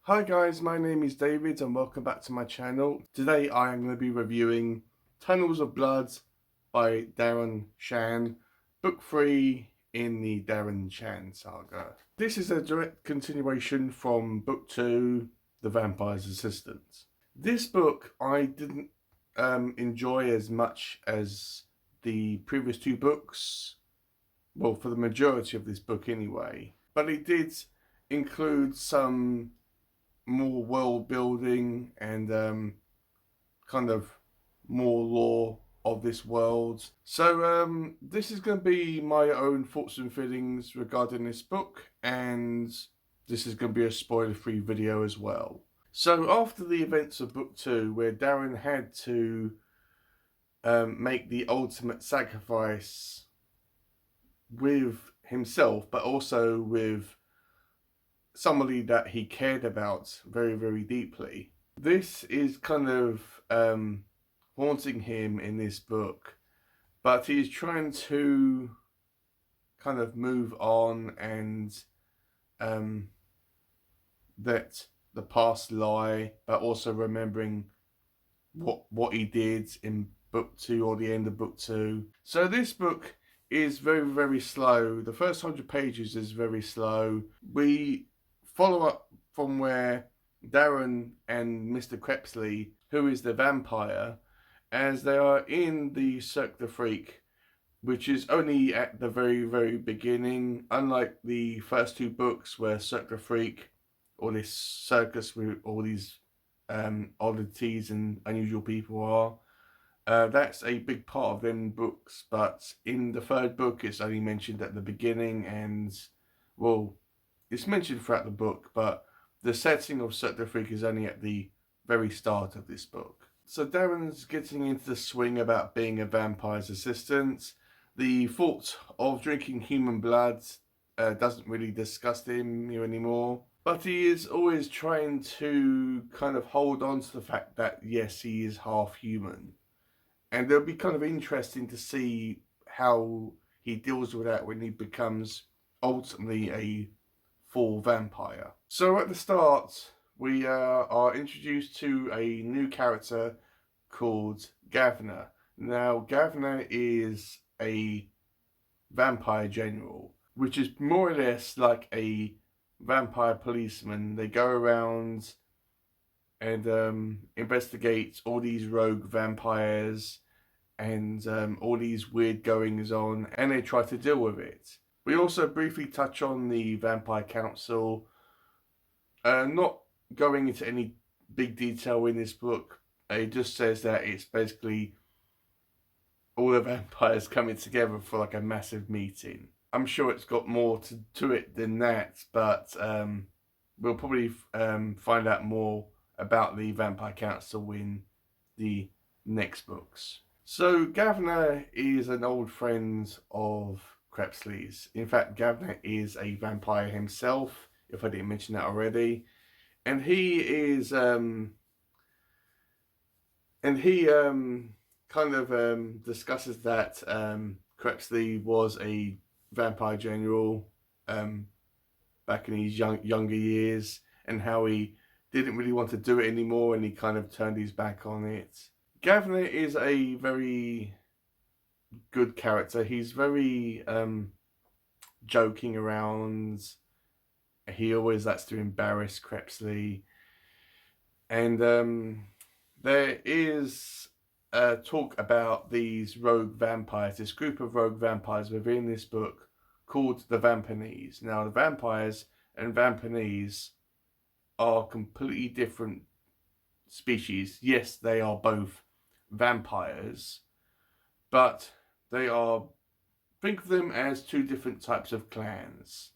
Hi guys, my name is David and welcome back to my channel. Today I am going to be reviewing Tunnels of Blood by Darren Shan, book 3 in the Darren Shan Saga. This is a direct continuation from book 2, The Vampire's Assistant. This book I didn't enjoy as much as the previous two books, well, for the majority of this book anyway, but it did include some more world building and kind of more lore of this world. So this is going to be my own thoughts and feelings regarding this book, and this is going to be a spoiler-free video as well. So after the events of book 2, where Darren had to make the ultimate sacrifice with himself, but also with somebody that he cared about very, very deeply. This is kind of haunting him in this book, but he's trying to kind of move on and let the past lie, but also remembering what he did in book 2 or the end of book 2. So this book is very, very slow. The first 100 pages is very slow. We follow up from where Darren and Mr. Crepsley, who is the vampire, as they are in the Cirque du Freak, which is only at the very, very beginning. Unlike the first two books where Cirque du Freak, or this circus with all these oddities and unusual people are, that's a big part of them books, but in the third book it's only mentioned at the beginning, and well, it's mentioned throughout the book, but the setting of Cirque du Freak is only at the very start of this book. So Darren's getting into the swing about being a vampire's assistant. The thought of drinking human blood doesn't really disgust him anymore, but he is always trying to kind of hold on to the fact that yes, he is half human. And it'll be kind of interesting to see how he deals with that when he becomes ultimately a full vampire. So at the start, we are introduced to a new character called Gavner. Now, Gavner is a vampire general, which is more or less like a vampire policeman. They go around and investigate all these rogue vampires and all these weird goings on, and they try to deal with it. We also briefly touch on the Vampire Council, not going into any big detail in this book. It just says that it's basically all the vampires coming together for like a massive meeting. I'm sure it's got more to it than that, but we'll probably find out more about the Vampire Council in the next books. So Gavner is an old friend of Crepsley's. In fact, Gavner is a vampire himself, if I didn't mention that already. And he is kind of discusses that Crepsley was a vampire general back in his younger years, and how he didn't really want to do it anymore, and he kind of turned his back on it. Gavner is a very good character. He's very joking around. He always likes to embarrass Crepsley. And there is talk about these rogue vampires, this group of rogue vampires within this book called the Vampanese. Now, the vampires and Vampanese are completely different species. Yes, they are both vampires, but they are, think of them as two different types of clans.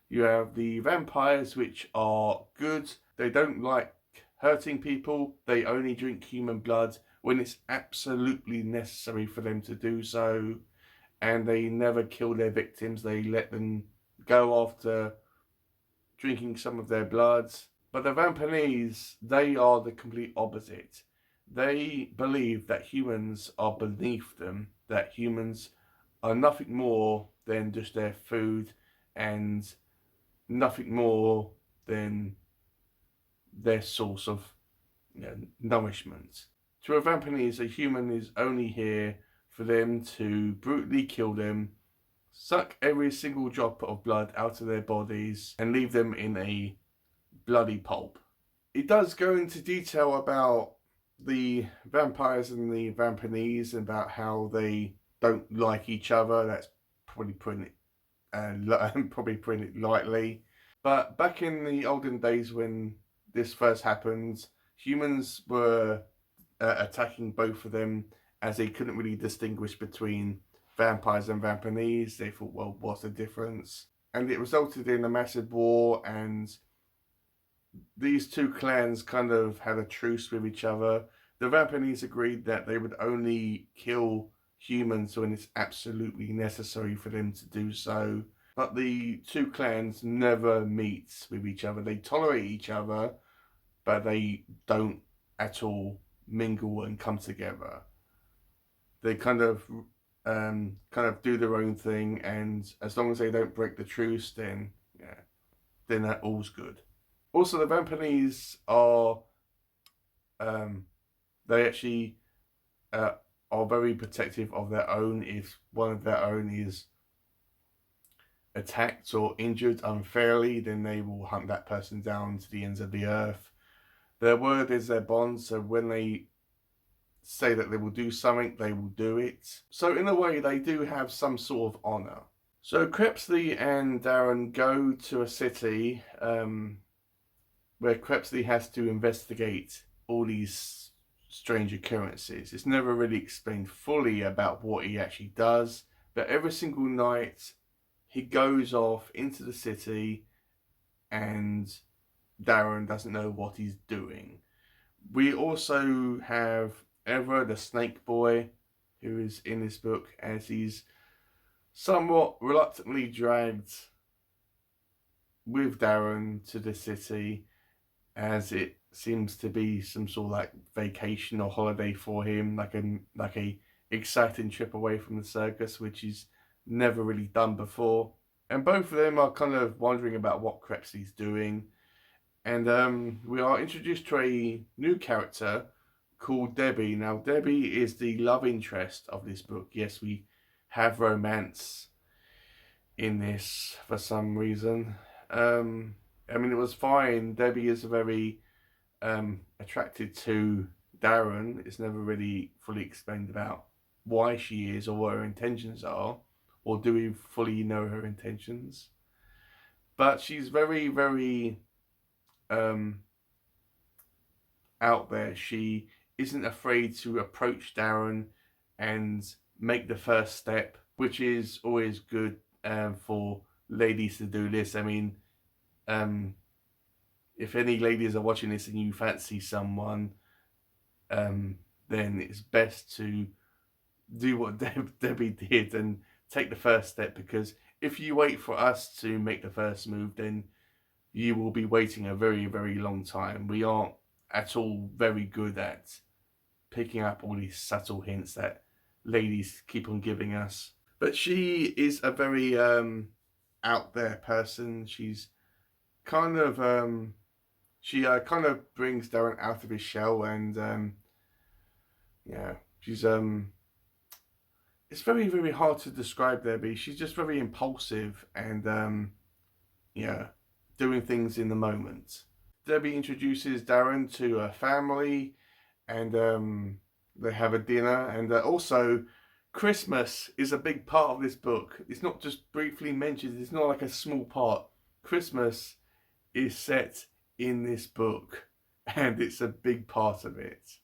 You have the vampires, which are good. They don't like hurting people. They only drink human blood when it's absolutely necessary for them to do so, and they never kill their victims. They let them go after drinking some of their blood. But the Vampanese, they are the complete opposite. They believe that humans are beneath them, that humans are nothing more than just their food and nothing more than their source of nourishment. To a Vampanese, a human is only here for them to brutally kill them, suck every single drop of blood out of their bodies, and leave them in a bloody pulp. It does go into detail about the vampires and the Vampanese, and about how they don't like each other. That's probably putting it lightly. But back in the olden days when this first happened, humans were attacking both of them, as they couldn't really distinguish between vampires and Vampanese. They thought, well, what's the difference? And it resulted in a massive war, and these two clans kind of had a truce with each other. The Vampanese agreed that they would only kill humans when it's absolutely necessary for them to do so. But the two clans never meet with each other. They tolerate each other, but they don't at all mingle and come together. They kind of do their own thing, and as long as they don't break the truce, then that all's good. Also, the Vampanese are they actually are very protective of their own. If one of their own is attacked or injured unfairly, then they will hunt that person down to the ends of the earth. Their word is their bond, so when they say that they will do something, they will do it. So in a way, they do have some sort of honour. So Crepsley and Darren go to a city where Crepsley has to investigate all these strange occurrences. It's never really explained fully about what he actually does, but every single night he goes off into the city and Darren doesn't know what he's doing. We also have Ever, the snake boy, who is in this book, as he's somewhat reluctantly dragged with Darren to the city, as it seems to be some sort of like vacation or holiday for him, like a exciting trip away from the circus, which he's never really done before. And both of them are kind of wondering about what Crepsley's doing. And we are introduced to a new character called Debbie. Now, Debbie is the love interest of this book. Yes, we have romance in this for some reason. I mean, it was fine. Debbie is very attracted to Darren. It's never really fully explained about why she is or what her intentions are, or do we fully know her intentions. But she's very, very out there. She isn't afraid to approach Darren and make the first step, which is always good for ladies to do this. I mean, if any ladies are watching this and you fancy someone, then it's best to do what Debbie did and take the first step, because if you wait for us to make the first move, then you will be waiting a very, very long time. We aren't at all very good at picking up all these subtle hints that ladies keep on giving us. But she is a very out there person. She's kind of she kind of brings Darren out of his shell, and she's it's very, very hard to describe Debbie. She's just very impulsive and doing things in the moment. Debbie introduces Darren to a family, and they have a dinner, and also Christmas is a big part of this book. It's not just briefly mentioned. It's not like a small part. Christmas is set in this book, and it's a big part of it.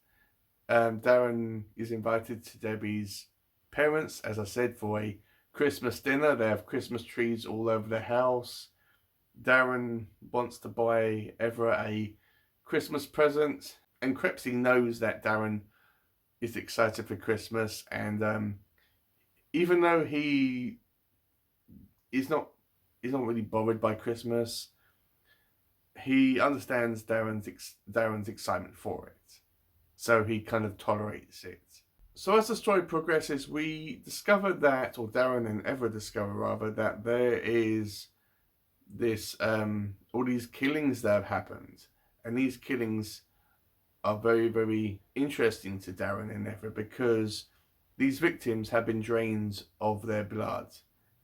Darren is invited to Debbie's parents, as I said, for a Christmas dinner. They have Christmas trees all over the house. Darren wants to buy Everett a Christmas present, and Crepsley knows that Darren is excited for Christmas, and even though he is not really bothered by Christmas, he understands Darren's excitement for it, so he kind of tolerates it. So as the story progresses, we discover that, or Darren and Everett discover rather, that there is this all these killings that have happened, And these killings are very, very interesting to Darren and Ephra because these victims have been drained of their blood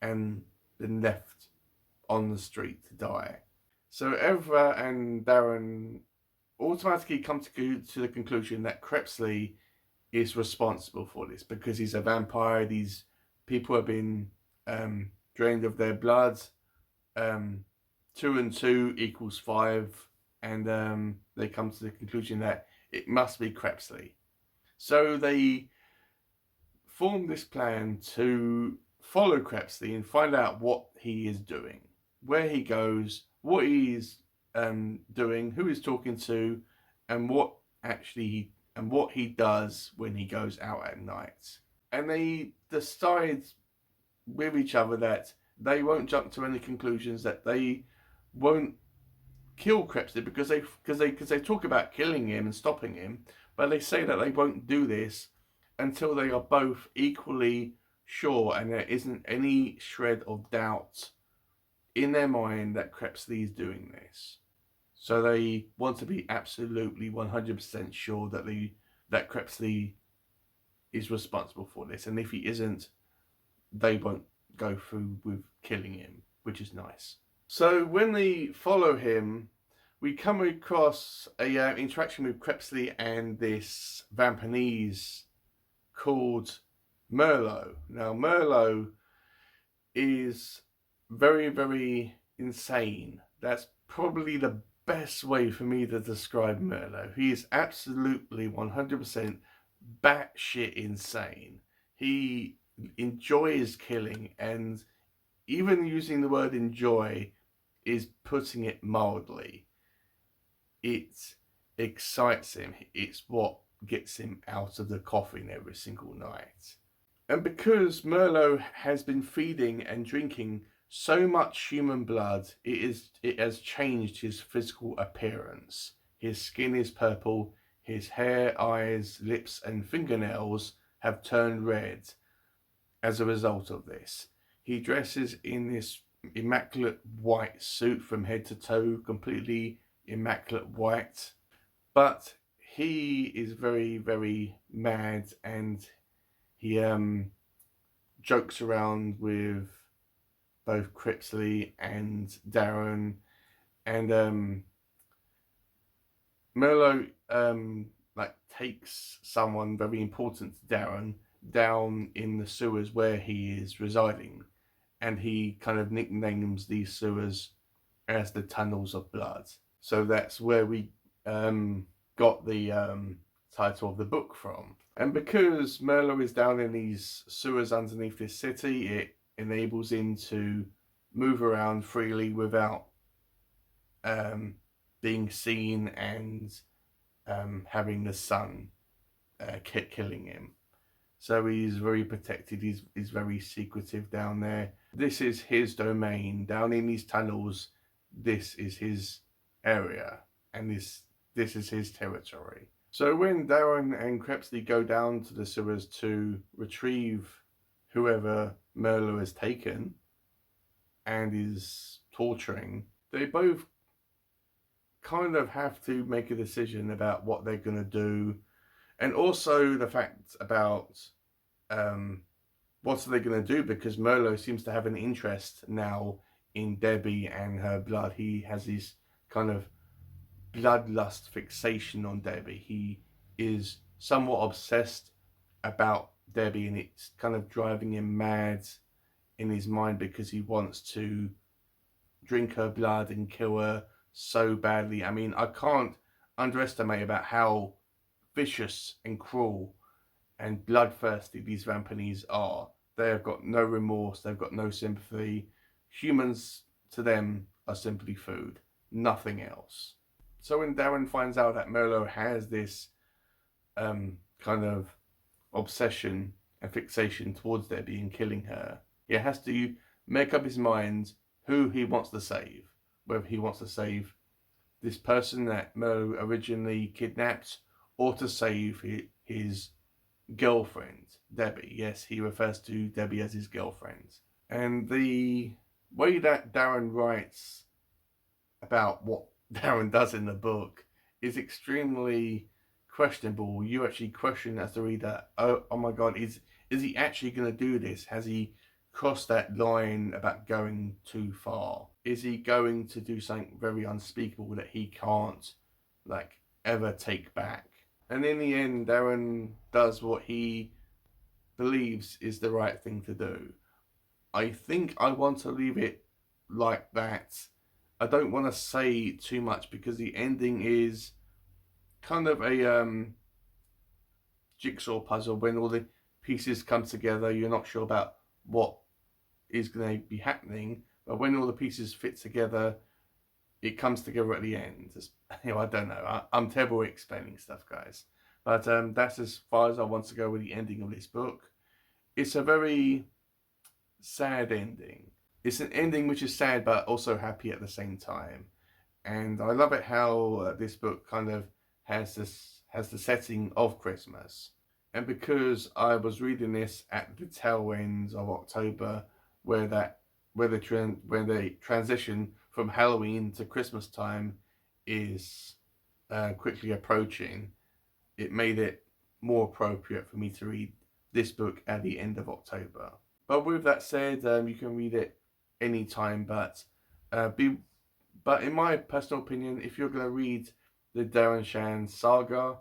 and been left on the street to die. So Ephra and Darren automatically come to the conclusion that Crepsley is responsible for this because he's a vampire. These people have been drained of their blood. 2 and 2 equals 5, and they come to the conclusion that it must be Crepsley. So they form this plan to follow Crepsley and find out what he is doing, where he goes, what he is doing, who he's talking to, and what he does when he goes out at night. And they decide with each other that they won't jump to any conclusions, that they won't kill Crepsley because they talk about killing him and stopping him, but they say that they won't do this until they are both equally sure and there isn't any shred of doubt in their mind that Crepsley is doing this. So they want to be absolutely 100% sure that Crepsley is responsible for this, and if he isn't, they won't go through with killing him, which is nice. So when they follow him, we come across a interaction with Crepsley and this Vampanese called Merlot. Now Merlot is very, very insane. That's probably the best way for me to describe Merlot. He is absolutely 100% batshit insane. He enjoys killing, and even using the word enjoy is putting it mildly. It excites him. It's what gets him out of the coffin every single night. And because Merlot has been feeding and drinking so much human blood, it has changed his physical appearance. His skin is purple, his hair, eyes, lips and fingernails have turned red as a result of this. He dresses in this immaculate white suit from head to toe, completely immaculate white. But he is very, very mad, and he jokes around with both Crepsley and Darren, and Merlot takes someone very important to Darren down in the sewers where he is residing, and he kind of nicknames these sewers as the tunnels of blood. So that's where we got the title of the book from. And because Merlot is down in these sewers underneath this city, it enables him to move around freely without being seen and having the sun killing him. So he's very protected, he's very secretive down there. This is his domain. Down in these tunnels, this is his area, and this is his territory. So when Darren and Crepsley go down to the sewers to retrieve whoever Merlot has taken and is torturing, they both kind of have to make a decision about what they're going to do, and also the fact about what are they going to do, because Merlot seems to have an interest now in Debbie and her blood. He has this kind of bloodlust fixation on Debbie. He is somewhat obsessed about Debbie, and it's kind of driving him mad in his mind because he wants to drink her blood and kill her so badly. I mean, I can't underestimate about how vicious and cruel and bloodthirsty these Vampanese are. They have got no remorse, they've got no sympathy. Humans to them are simply food, nothing else. So when Darren finds out that Merlot has this kind of obsession and fixation towards Debbie and killing her, he has to make up his mind who he wants to save. Whether he wants to save this person that Merlot originally kidnapped, or to save his girlfriend, Debbie. Yes, he refers to Debbie as his girlfriend. And the way that Darren writes about what Darren does in the book is extremely questionable. You actually question as the reader, oh my god, is he actually going to do this? Has he crossed that line about going too far? Is he going to do something very unspeakable that he can't like ever take back? And in the end, Darren does what he believes is the right thing to do. I think I want to leave it like that. I don't want to say too much because the ending is kind of a jigsaw puzzle. When all the pieces come together, you're not sure about what is going to be happening, but when all the pieces fit together, it comes together at the end. I don't know. I'm terrible at explaining stuff, guys. But that's as far as I want to go with the ending of this book. It's a very sad ending. It's an ending which is sad but also happy at the same time. And I love it how this book kind of has the setting of Christmas. And because I was reading this at the tail end of October, where the transition from Halloween to Christmas time is quickly approaching, it made it more appropriate for me to read this book at the end of October. But with that said, you can read it anytime, but in my personal opinion, if you're going to read the Darren Shan Saga,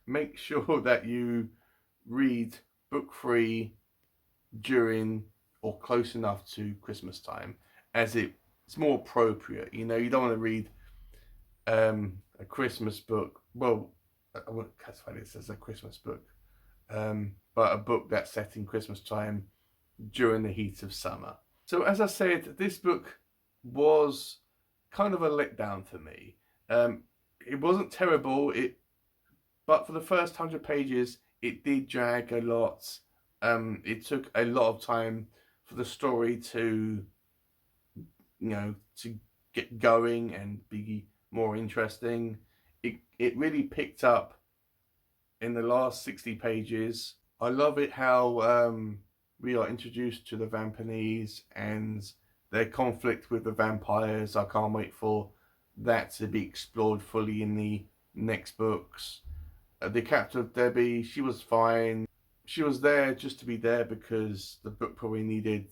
make sure that you read book 3 during or close enough to Christmas time, as it's more appropriate. You know, you don't want to read a Christmas book. Well, I wouldn't classify this as a Christmas book, but a book that's set in Christmas time during the heat of summer. So as I said, this book was kind of a letdown for me. It wasn't terrible, but for the first 100 pages, it did drag a lot. It took a lot of time for the story to get going and be more interesting. It really picked up in the last 60 pages. I love it how we are introduced to the Vampanese and their conflict with the vampires. I can't wait for that to be explored fully in the next books. The character of Debbie, she was fine. She was there just to be there because the book probably needed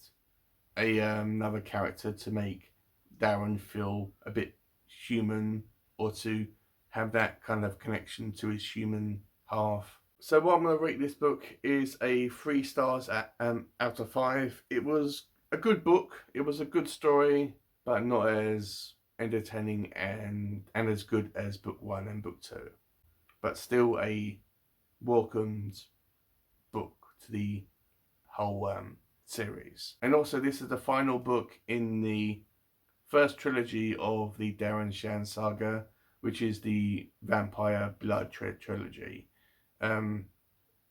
another character to make Darren feel a bit human, or to have that kind of connection to his human half. So what I'm going to rate this book is a 3 stars out of 5. It was a good book. It was a good story, but not as entertaining and as good as book 1 and book 2. But still a welcomed book to the whole series. And also, this is the final book in the first trilogy of the Darren Shan Saga, which is the Vampire Blood trilogy.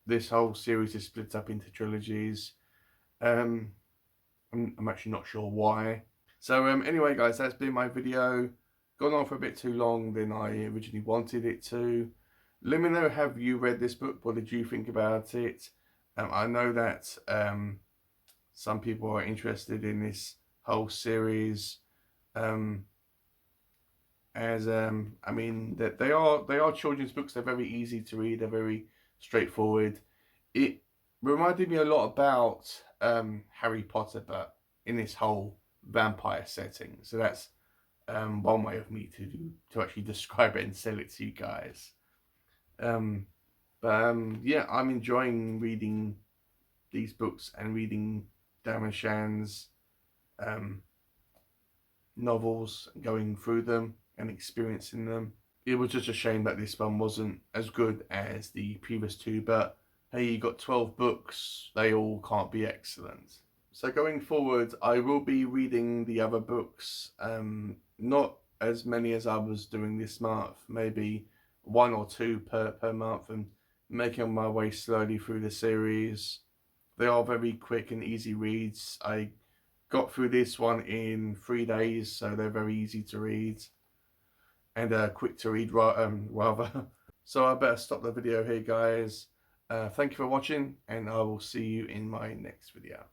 This whole series is split up into trilogies. I'm actually not sure why. So anyway, guys, that's been my video. Gone on for a bit too long than I originally wanted it to. Let me know, have you read this book? What did you think about it? I know that some people are interested in this whole series. I mean, that they are children's books. They're very easy to read. They're very straightforward. It reminded me a lot about Harry Potter, but in this whole vampire setting. So that's one way of me to actually describe it and sell it to you guys. Yeah, I'm enjoying reading these books and reading Darren Shan's novels, going through them and experiencing them. It was just a shame that this one wasn't as good as the previous 2, but hey, you got 12 books, they all can't be excellent. So going forward, I will be reading the other books, not as many as I was doing this month, maybe 1 or 2 per month, and making my way slowly through the series. They are very quick and easy reads. I got through this one in 3 days, so they're very easy to read and quick to read rather. So I better stop the video here, guys. Thank you for watching, and I will see you in my next video.